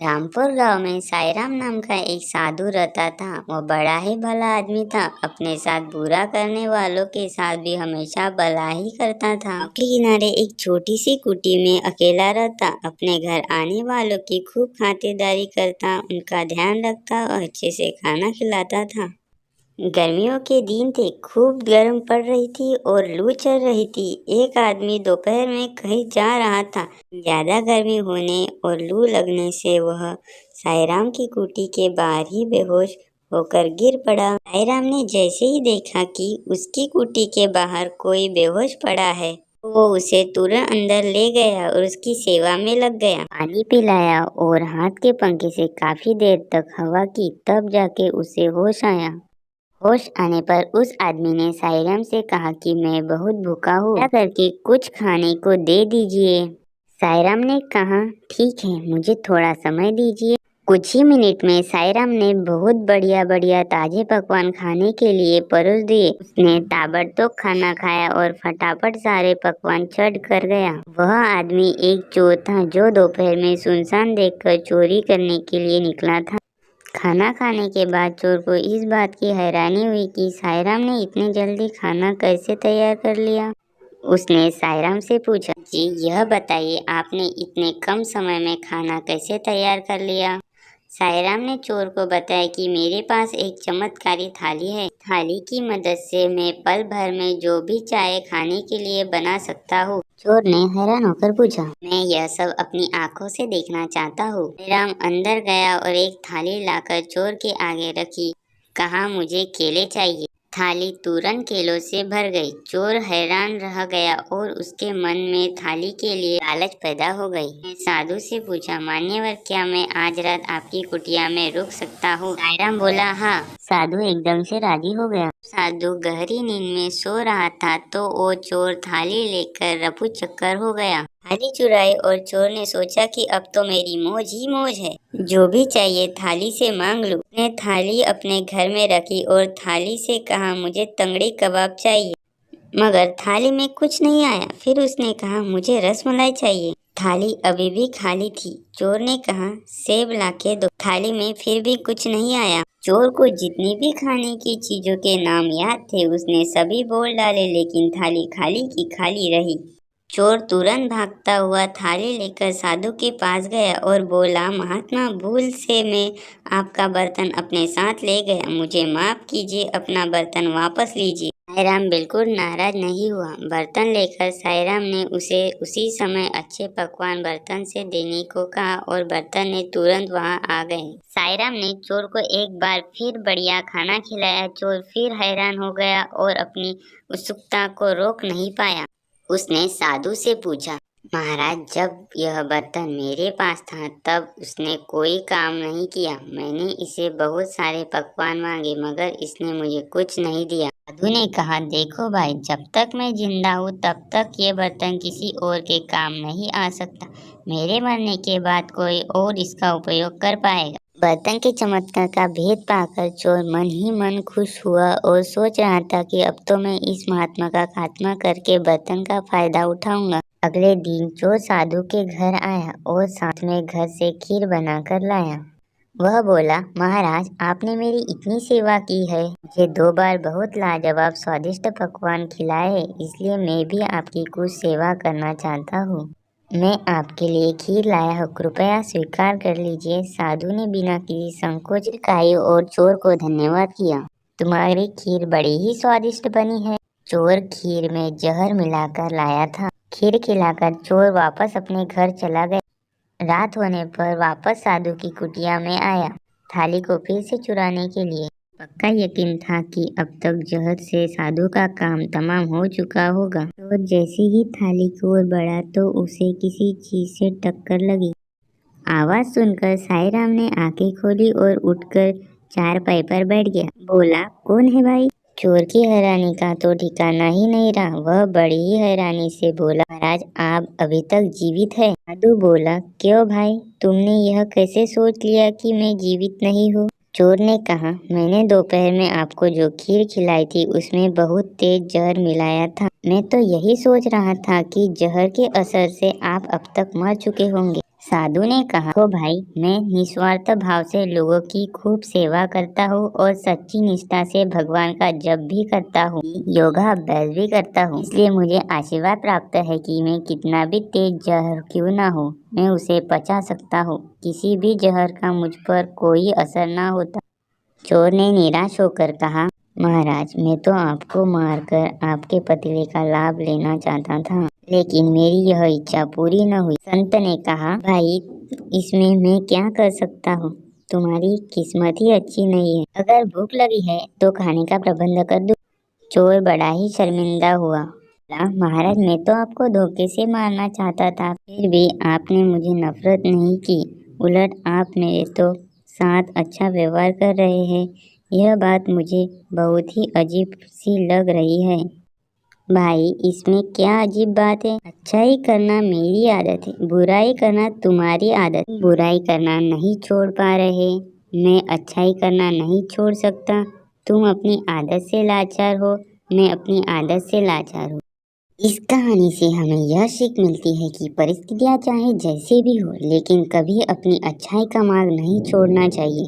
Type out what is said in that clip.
रामपुर गांव में साईराम नाम का एक साधु रहता था। वो बड़ा ही भला आदमी था। अपने साथ बुरा करने वालों के साथ भी हमेशा भला ही करता था। गांव के किनारे एक छोटी सी कुटी में अकेला रहता। अपने घर आने वालों की खूब खातिरदारी करता, उनका ध्यान रखता और अच्छे से खाना खिलाता था। गर्मियों के दिन थे, खूब गर्म पड़ रही थी और लू चल रही थी। एक आदमी दोपहर में कहीं जा रहा था। ज्यादा गर्मी होने और लू लगने से वह साईराम की कुटी के बाहर ही बेहोश होकर गिर पड़ा। साईराम ने जैसे ही देखा कि उसकी कुटी के बाहर कोई बेहोश पड़ा है, वो उसे तुरंत अंदर ले गया और उसकी सेवा में लग गया। पानी पिलाया और हाथ के पंखे से काफी देर तक हवा की, तब जाके उसे होश आया। होश आने पर उस आदमी ने साईराम से कहा कि मैं बहुत भूखा हूँ, कृपया करके कुछ खाने को दे दीजिए। साईराम ने कहा, ठीक है, मुझे थोड़ा समय दीजिए। कुछ ही मिनट में साईराम ने बहुत बढ़िया बढ़िया ताजे पकवान खाने के लिए परोस दिए। उसने ताबड़तोड़ खाना खाया और फटाफट सारे पकवान चढ़ कर गया। वह आदमी एक चोर था जो दोपहर में सुनसान देखकर चोरी करने के लिए निकला था। खाना खाने के बाद चोर को इस बात की हैरानी हुई कि साईराम ने इतने जल्दी खाना कैसे तैयार कर लिया। उसने साईराम से पूछा, जी यह बताइए, आपने इतने कम समय में खाना कैसे तैयार कर लिया। साईराम ने चोर को बताया कि मेरे पास एक चमत्कारी थाली है। थाली की मदद से मैं पल भर में जो भी चाहे खाने के लिए बना सकता हूँ। चोर ने हैरान होकर पूछा, मैं यह सब अपनी आंखों से देखना चाहता हूँ। साईराम अंदर गया और एक थाली लाकर चोर के आगे रखी। कहा, मुझे केले चाहिए। थाली तुरंत केलों से भर गई। चोर हैरान रह गया और उसके मन में थाली के लिए लालच पैदा हो गई। मैं साधु से पूछा, मान्यवर, क्या मैं आज रात आपकी कुटिया में रुक सकता हूँ। साईराम बोला, हाँ। साधु एकदम से राजी हो गया। साधु गहरी नींद में सो रहा था तो वो चोर थाली लेकर रफू चक्कर हो गया। थाली चुराई और चोर ने सोचा कि अब तो मेरी मौज ही मौज है, जो भी चाहिए थाली से मांग लूं। उसने थाली अपने घर में रखी और थाली से कहा, मुझे तंगड़ी कबाब चाहिए। मगर थाली में कुछ नहीं आया। फिर उसने कहा, मुझे रसमलाई चाहिए। थाली अभी भी खाली थी। चोर ने कहा, सेब लाके दो। थाली में फिर भी कुछ नहीं आया। चोर को जितनी भी खाने की चीजों के नाम याद थे उसने सभी बोल डाले, लेकिन थाली खाली की खाली रही। चोर तुरंत भागता हुआ थाली लेकर साधु के पास गया और बोला, महात्मा, भूल से मैं आपका बर्तन अपने साथ ले गया, मुझे माफ कीजिए, अपना बर्तन वापस लीजिए। साईराम बिल्कुल नाराज नहीं हुआ। बर्तन लेकर साईराम ने उसे उसी समय अच्छे पकवान बर्तन से देने को कहा और बर्तन ने तुरंत वहां आ गए। साईराम ने चोर को एक बार फिर बढ़िया खाना खिलाया। चोर फिर हैरान हो गया और अपनी उत्सुकता को रोक नहीं पाया। उसने साधु से पूछा, महाराज, जब यह बर्तन मेरे पास था तब उसने कोई काम नहीं किया। मैंने इसे बहुत सारे पकवान मांगे मगर इसने मुझे कुछ नहीं दिया। साधु ने कहा, देखो भाई, जब तक मैं जिंदा हूँ तब तक ये बर्तन किसी और के काम नहीं आ सकता। मेरे मरने के बाद कोई और इसका उपयोग कर पाएगा। बर्तन के चमत्कार का भेद पाकर चोर मन ही मन खुश हुआ और सोच रहा था कि अब तो मैं इस महात्मा का खात्मा करके बर्तन का फायदा उठाऊंगा। अगले दिन चोर साधु के घर आया और साथ में घर से खीर बनाकर लाया। वह बोला, महाराज, आपने मेरी इतनी सेवा की है, मुझे 2 बार बहुत लाजवाब स्वादिष्ट पकवान खिलाए, इसलिए मैं भी आपकी कुछ सेवा करना चाहता हूँ। मैं आपके लिए खीर लाया हूँ, कृपया स्वीकार कर लीजिए। साधु ने बिना किसी संकोच खाई और चोर को धन्यवाद किया। तुम्हारी खीर बड़ी ही स्वादिष्ट बनी है। चोर खीर में जहर मिलाकर लाया था। खीर खिलाकर चोर वापस अपने घर चला गया। रात होने पर वापस साधु की कुटिया में आया, थाली को फिर से चुराने के लिए। पक्का यकीन था कि अब तक जहर से साधु का काम तमाम हो चुका होगा। तो जैसे ही थाली की ओर बढ़ा तो उसे किसी चीज से टक्कर लगी। आवाज सुनकर साईराम ने आंखें खोली और उठकर चारपाई पर बैठ गया। बोला, कौन है भाई? चोर की हैरानी का तो ठिकाना ही नहीं रहा। वह बड़ी ही हैरानी से बोला, महाराज, आप अभी तक जीवित है। साधु बोला, क्यों भाई, तुमने यह कैसे सोच लिया कि मैं जीवित नहीं हूँ? चोर ने कहा, मैंने दोपहर में आपको जो खीर खिलाई थी उसमें बहुत तेज जहर मिलाया था। मैं तो यही सोच रहा था कि जहर के असर से आप अब तक मर चुके होंगे। साधु ने कहा, "तो भाई, मैं निस्वार्थ भाव से लोगों की खूब सेवा करता हूँ और सच्ची निष्ठा से भगवान का जप भी करता हूँ, योगा अभ्यास भी करता हूँ। इसलिए मुझे आशीर्वाद प्राप्त है कि मैं कितना भी तेज जहर क्यों ना हो, मैं उसे पचा सकता हूँ। किसी भी जहर का मुझ पर कोई असर ना होता।" चोर ने निराश होकर कहा, "महाराज, मैं तो आपको मारकर आपके पतीले का लाभ लेना चाहता था, लेकिन मेरी यह इच्छा पूरी न हुई।" संत ने कहा, "भाई, इसमें मैं क्या कर सकता हूँ? तुम्हारी किस्मत ही अच्छी नहीं है। अगर भूख लगी है तो खाने का प्रबंध कर दूं।" चोर बड़ा ही शर्मिंदा हुआ। बोला, "महाराज, मैं तो आपको धोखे से मारना चाहता था, फिर भी आपने मुझे नफरत नहीं की, उलट आप मेरे तो साथ अच्छा व्यवहार कर रहे हैं। यह बात मुझे बहुत ही अजीब सी लग रही है।" भाई, इसमें क्या अजीब बात है? अच्छाई करना मेरी आदत है, बुराई करना तुम्हारी आदत। बुराई करना नहीं छोड़ पा रहे, मैं अच्छाई करना नहीं छोड़ सकता। तुम अपनी आदत से लाचार हो, मैं अपनी आदत से लाचार हूँ। इस कहानी से हमें यह सीख मिलती है कि परिस्थितियाँ चाहे जैसी भी हो, लेकिन कभी अपनी अच्छाई का मार्ग नहीं छोड़ना चाहिए।